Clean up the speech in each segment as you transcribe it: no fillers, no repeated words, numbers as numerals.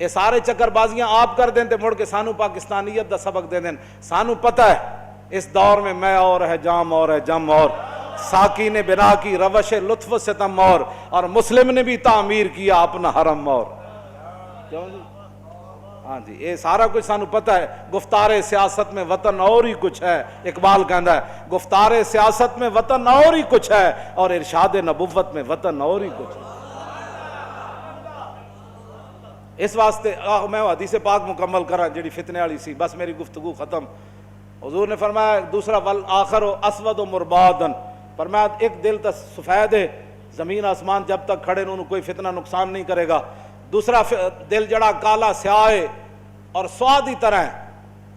یہ سارے چکر بازیاں آپ کر دیں تے مڑ کے سانو پاکستانیت دا سبق دے دیں. سانو پتہ ہے اس دور میں میں اور ہے جام اور ہے جم اور ساکی نے بنا کی روش لطف و ستم اور مسلم نے بھی تعمیر کیا اپنا حرم اور. کیوں جی؟ ہاں جی یہ سارا کچھ سانو پتہ ہے. گفتار سیاست میں وطن اور ہی کچھ ہے. اقبال کہندا ہے گفتار سیاست میں وطن اور ہی کچھ ہے اور ارشاد نبوت میں وطن اور ہی کچھ ہے. اس واسطے میں حدیث پاک مکمل کرا جڑی فتنے والی سی, بس میری گفتگو ختم. حضور نے فرمایا دوسرا والآخر اسود و مربادن, فرمایا ایک دل تو سفید ہے, زمین آسمان جب تک کھڑے انہوں کوئی فتنہ نقصان نہیں کرے گا. دوسرا دل جڑا کالا سیاہ ہے اور سوادی طرح ہے,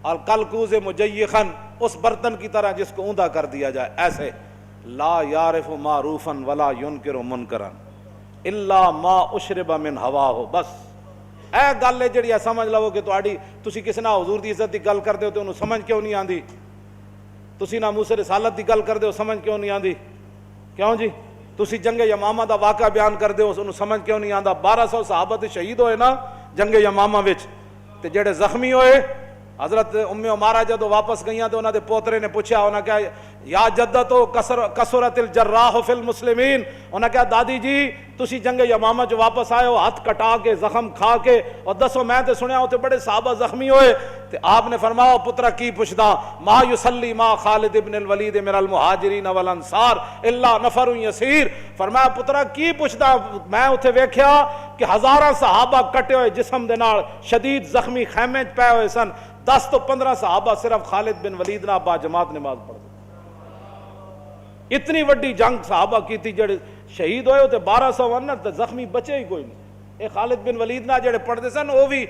اور کلکوز مجیخن اس برتن کی طرح جس کو اوندا کر دیا جائے ایسے. لا یعرف معروفا ولا ینکر منکرا الا ما اشرب من ہواہ. بس اے گل ہے جڑی سمجھ لو کہ تسی کسی نہ حضور دی عزت دی گل کردے ہو تے انہوں سمجھ کیوں نہیں آندی, تسی نہ موسی رسالت دی گل کردے ہو سمجھ کیوں نہیں آندی. کیوں جی؟ تسی جنگ یمامہ دا واقعہ بیان کردے ہو انہوں سمجھ کیوں نہیں آندا. 1200 صحابہ تے شہید ہوئے نا جنگ یمامہ وچ, تے جڑے زخمی ہوئے حضرت ام عمارہ جدو واپس گئیاں تو انہاں دے پوترے نے پوچھا, انہاں کہا یا جدتو کثرت الجراح فی المسلمین, انہاں کہا دادی جی تسی جنگ یمامہ جو واپس آئے ہو ہاتھ کٹا کے زخم کھا کے, اور دسو میں تے سنیا ہوتے بڑے صحابہ زخمی ہوئے. تے آپ نے فرمایا پترا کی پوچھدا, ما یصلی ما خالد ابن الولید من المہاجرین والانصار الا نفر یسیر. فرمایا پترا کی پوچھدا, میں اتھے ویکھیا کہ ہزاراں صحابہ کٹے ہوئے جسم دے نال شدید زخمی خیمے چ پے ہوئے سن, 10 تو 15 صحابہ صرف خالد بن ولید نہ با جماعت نماز پڑھ. اتنی وڈی جنگ صحابہ کی تھی, جڑے شہید ہوئے ہوتے 1200 ورنہ زخمی بچے ہی کوئی نہیں. اے خالد بن ولید نہ جڑے پڑھتے سن وہ بھی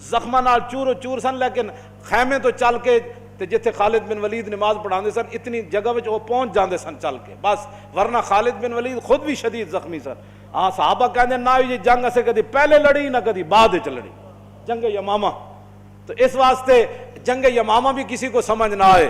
زخمہ نال چور و چور سن, لیکن خیمے تو چل کے تے جتھے خالد بن ولید نماز پڑھاندے سن اتنی جگہ وچ وہ پہنچ جاندے سن چل کے بس, ورنہ خالد بن ولید خود بھی شدید زخمی سن. ہاں صحابہ کہندے نہ یہ جنگ اسے کدی پہلے لڑی نہ کدی بعد وچ لڑی, جنگ یمامہ. تو اس واسطے جنگ یمامہ بھی کسی کو سمجھ نہ آئے,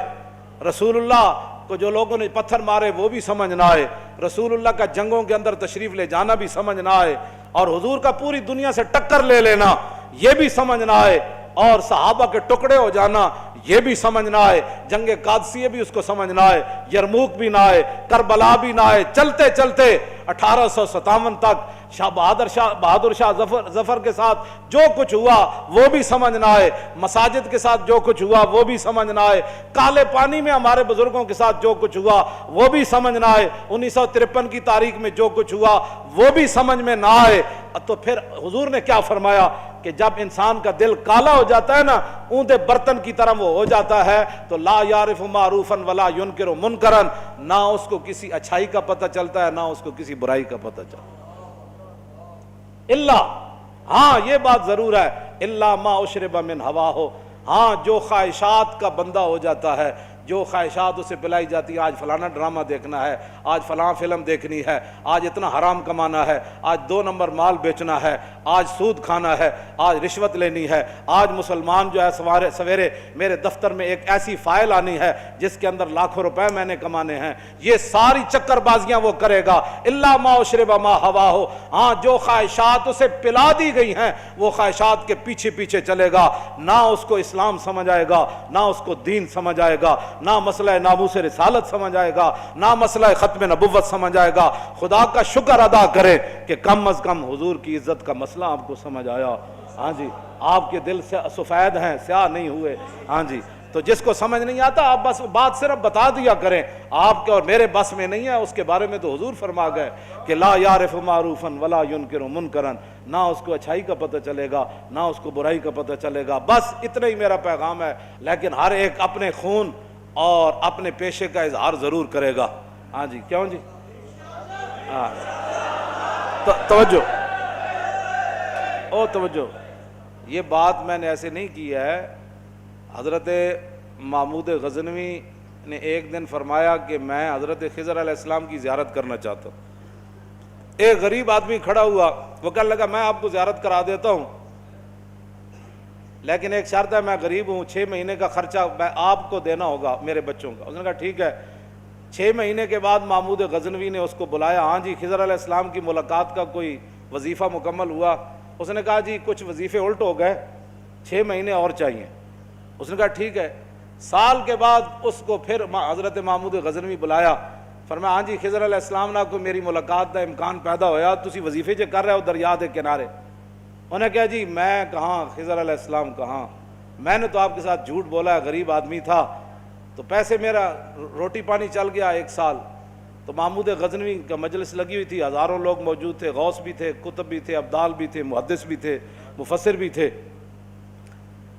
رسول اللہ کو جو لوگوں نے پتھر مارے وہ بھی سمجھ نہ آئے, رسول اللہ کا جنگوں کے اندر تشریف لے جانا بھی سمجھ نہ آئے, اور حضور کا پوری دنیا سے ٹکر لے لینا یہ بھی سمجھ نہ آئے, اور صحابہ کے ٹکڑے ہو جانا یہ بھی سمجھ نہ آئے, جنگ قادسیہ بھی اس کو سمجھ نہ آئے, یرموک بھی نہ آئے, کربلا بھی نہ آئے. چلتے چلتے 1857 تک بہادر شاہ ظفر کے ساتھ جو کچھ ہوا وہ بھی سمجھ نہ آئے, مساجد کے ساتھ جو کچھ ہوا وہ بھی سمجھ نہ آئے, کالے پانی میں ہمارے بزرگوں کے ساتھ جو کچھ ہوا وہ بھی سمجھ نہ آئے, 1953 کی تاریخ میں جو کچھ ہوا وہ بھی سمجھ میں نہ آئے. تو پھر حضور نے کیا فرمایا کہ جب انسان کا دل کالا ہو جاتا ہے نا, اونٹے برتن کی طرح وہ ہو جاتا ہے, تو لا یعرف معروفا ولا ینکر منکرا, نہ اس کو کسی اچھائی کا پتہ چلتا ہے نہ اس کو کسی برائی کا پتہ چلتا ہے. اللہ, ہاں یہ بات ضرور ہے, الا ما اشرب من ہواہ, ہاں جو خواہشات کا بندہ ہو جاتا ہے, جو خواہشات اسے پلائی جاتی ہے, آج فلانا ڈرامہ دیکھنا ہے, آج فلاں فلم دیکھنی ہے, آج اتنا حرام کمانا ہے, آج 2 نمبر مال بیچنا ہے, آج سود کھانا ہے, آج رشوت لینی ہے, آج مسلمان جو ہے سویرے میرے دفتر میں ایک ایسی فائل آنی ہے جس کے اندر لاکھوں روپے میں نے کمانے ہیں, یہ ساری چکر بازیاں وہ کرے گا. الا ما اشرب ما ہواہ, ہاں جو خواہشات اسے پلا دی گئی ہیں وہ خواہشات کے پیچھے پیچھے چلے گا, نہ اس کو اسلام سمجھ آئے گا نہ اس کو دین سمجھ آئے گا, نہ مسئلہ ناموس رسالت سمجھ آئے گا نہ مسئلہ ختم نبوت سمجھ آئے گا. خدا کا شکر ادا کریں کہ کم از کم حضور کی عزت کا مسئلہ آپ کو سمجھ آیا. ہاں جی, آپ کے دل سے سفید ہیں, سیاہ نہیں ہوئے. ہاں جی, تو جس کو سمجھ نہیں آتا آپ بس بات صرف بتا دیا کریں, آپ کے اور میرے بس میں نہیں ہے. اس کے بارے میں تو حضور فرما گئے کہ لا یعرف معروفا ولا ینکر منکرا, نہ اس کو اچھائی کا پتہ چلے گا نہ اس کو برائی کا پتہ چلے گا. بس اتنا ہی میرا پیغام ہے, لیکن ہر ایک اپنے خون اور اپنے پیشے کا اظہار ضرور کرے گا. ہاں جی, کیوں جی؟ ہاں توجہ, توجہ, یہ بات میں نے ایسے نہیں کی ہے. حضرت محمود غزنوی نے ایک دن فرمایا کہ میں حضرت خضر علیہ السلام کی زیارت کرنا چاہتا ہوں. ایک غریب آدمی کھڑا ہوا, وہ کہنے لگا میں آپ کو زیارت کرا دیتا ہوں لیکن ایک شرط ہے, میں غریب ہوں, 6 مہینے کا خرچہ میں آپ کو دینا ہوگا میرے بچوں کا. اس نے کہا ٹھیک ہے. 6 مہینے کے بعد محمود غزنوی نے اس کو بلایا. ہاں جی, خضر علیہ السلام کی ملاقات کا کوئی وظیفہ مکمل ہوا. اس نے کہا جی کچھ وظیفے الٹ ہو گئے، 6 مہینے اور چاہیے۔ اس نے کہا ٹھیک ہے۔ سال کے بعد اس کو پھر حضرت محمود غزنوی بلایا، فرمایا ہاں جی خضر علیہ السلام نہ کو میری ملاقات کا امکان پیدا ہویا، تسی وظیفے جو کر رہے ہو دریا دے کنارے۔ انہوں نے کہا جی میں کہاں، خضر علیہ السلام کہاں، میں نے تو آپ کے ساتھ جھوٹ بولا ہے، غریب آدمی تھا تو پیسے میرا روٹی پانی چل گیا 1 سال۔ تو محمود غزنوی کا مجلس لگی ہوئی تھی، ہزاروں لوگ موجود تھے، غوث بھی تھے، کتب بھی تھے، ابدال بھی تھے، محدث بھی تھے، مفسر بھی تھے۔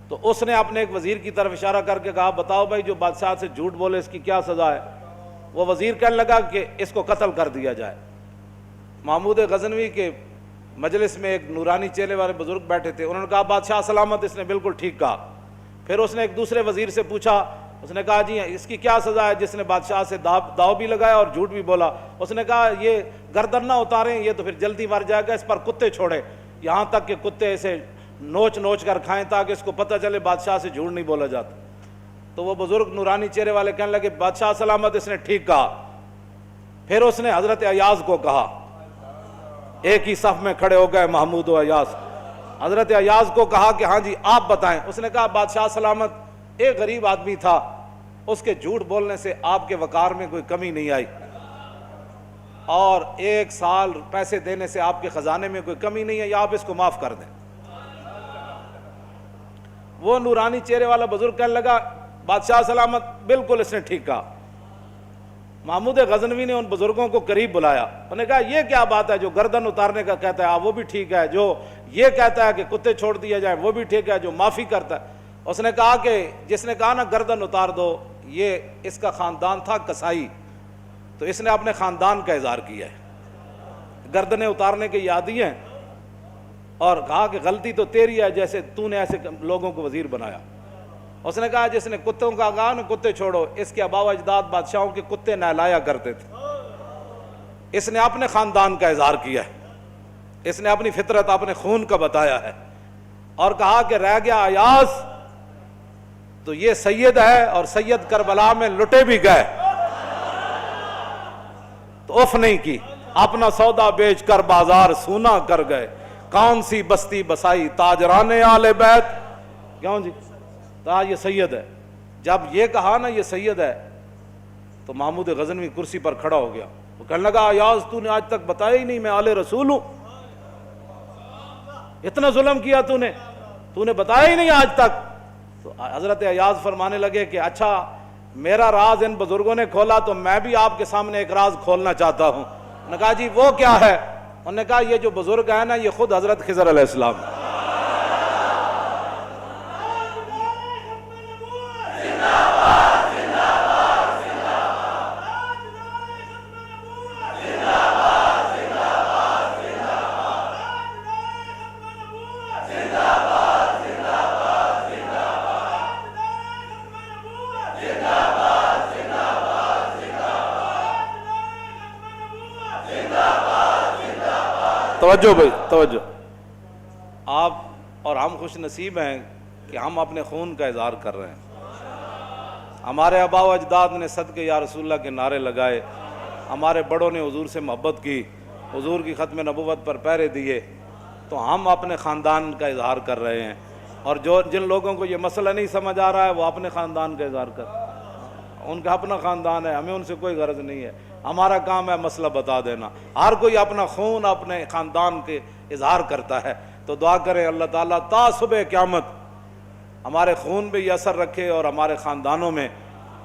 تو اس نے اپنے ایک وزیر کی طرف اشارہ کر کے کہا بتاؤ بھائی جو بادشاہ سے جھوٹ بولے اس کی کیا سزا ہے؟ وہ وزیر کہنے لگا کہ اس کو قتل کر دیا جائے۔ محمود غزنوی کے مجلس میں ایک نورانی چہرے والے بزرگ بیٹھے تھے، انہوں نے کہا بادشاہ سلامت، اس نے بالکل ٹھیک کہا۔ پھر اس نے ایک دوسرے وزیر سے پوچھا، اس نے کہا جی اس کی کیا سزا ہے جس نے بادشاہ سے داؤ بھی لگایا اور جھوٹ بھی بولا؟ اس نے کہا یہ گردن نہ اتاریں، یہ تو پھر جلدی مر جائے گا، اس پر کتے چھوڑے، یہاں تک کہ کتے اسے نوچ نوچ کر کھائیں تاکہ اس کو پتہ چلے بادشاہ سے جھوٹ نہیں بولا جاتا۔ تو وہ بزرگ نورانی چہرے والے کہنے لگے بادشاہ سلامت، اس نے ٹھیک کہا۔ پھر اس نے حضرت ایاز کو کہا، ایک ہی صف میں کھڑے ہو گئے محمود و ایاز۔ حضرت ایاز کو کہا کہ ہاں جی آپ بتائیں۔ اس نے کہا بادشاہ سلامت، ایک غریب آدمی تھا، اس کے جھوٹ بولنے سے آپ کے وقار میں کوئی کمی نہیں آئی، اور 1 سال پیسے دینے سے آپ کے خزانے میں کوئی کمی نہیں ہے، یا آپ اس کو معاف کر دیں۔ وہ نورانی چہرے والا بزرگ کہنے لگا بادشاہ سلامت بالکل اس نے ٹھیک کہا۔ محمود غزنوی نے ان بزرگوں کو قریب بلایا، انہوں نے کہا یہ کیا بات ہے، جو گردن اتارنے کا کہتا ہے وہ بھی ٹھیک ہے، جو یہ کہتا ہے کہ کتے چھوڑ دیا جائے وہ بھی ٹھیک ہے، جو معافی کرتا ہے۔ اس نے کہا کہ جس نے کہا نا گردن اتار دو، یہ اس کا خاندان تھا کسائی، تو اس نے اپنے خاندان کا اظہار کیا ہے، گردنیں اتارنے کے عادی ہیں، اور کہا کہ غلطی تو تیری ہے جیسے تو نے ایسے لوگوں کو وزیر بنایا۔ اس نے کہا جس نے کتوں کا کہا نا کتے چھوڑو، اس کے آباء و اجداد بادشاہوں کے کتے نہلایا کرتے تھے۔ اس نے اپنے خاندان کا اظہار کیا ہے، اس نے اپنی فطرت اپنے خون کا بتایا ہے، اور کہا کہ رہ گیا ایاز تو یہ سید ہے، اور سید کربلا میں لٹے بھی گئے تو اف نہیں کی، اپنا سودا بیچ کر بازار سونا کر گئے، کون سی بستی بسائی تاجران آل بیت۔ کیوں جی یہ سید ہے۔ جب یہ کہا نا یہ سید ہے تو محمود غزنوی کرسی پر کھڑا ہو گیا، وہ کہنے لگا ایاز تو نے آج تک بتایا ہی نہیں میں آل رسول ہوں، اتنا ظلم کیا تو نے بتایا ہی نہیں آج تک۔ تو حضرت ایاز فرمانے لگے کہ اچھا میرا راز ان بزرگوں نے کھولا تو میں بھی آپ کے سامنے ایک راز کھولنا چاہتا ہوں۔ انہوں نے کہا جی وہ کیا ہے؟ انہوں نے کہا یہ جو بزرگ ہے نا یہ خود حضرت خضر علیہ السلام ہے۔ توجہ بھائی توجہ، آپ اور ہم خوش نصیب ہیں کہ ہم اپنے خون کا اظہار کر رہے ہیں۔ ہمارے آباء و اجداد نے صدقے یا رسول اللہ کے نعرے لگائے، ہمارے بڑوں نے حضور سے محبت کی، حضور کی ختم نبوت پر پہرے دیے، تو ہم اپنے خاندان کا اظہار کر رہے ہیں، اور جن لوگوں کو یہ مسئلہ نہیں سمجھ آ رہا ہے وہ اپنے خاندان کا اظہار کر رہے ہیں، ان کا اپنا خاندان ہے، ہمیں ان سے کوئی غرض نہیں ہے، ہمارا کام ہے مسئلہ بتا دینا۔ ہر کوئی اپنا خون اپنے خاندان کے اظہار کرتا ہے، تو دعا کریں اللہ تعالیٰ تا صبح قیامت ہمارے خون بھی یہ اثر رکھے اور ہمارے خاندانوں میں،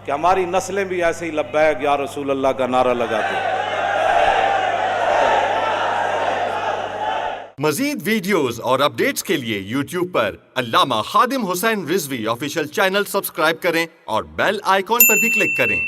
کہ ہماری نسلیں بھی ایسے ہی لبیک یا رسول اللہ کا نعرہ لگاتے ہیں۔ مزید ویڈیوز اور اپڈیٹس کے لیے یوٹیوب پر علامہ Khadim Hussain Rizvi official channel subscribe کریں اور بیل آئیکن پر بھی کلک کریں۔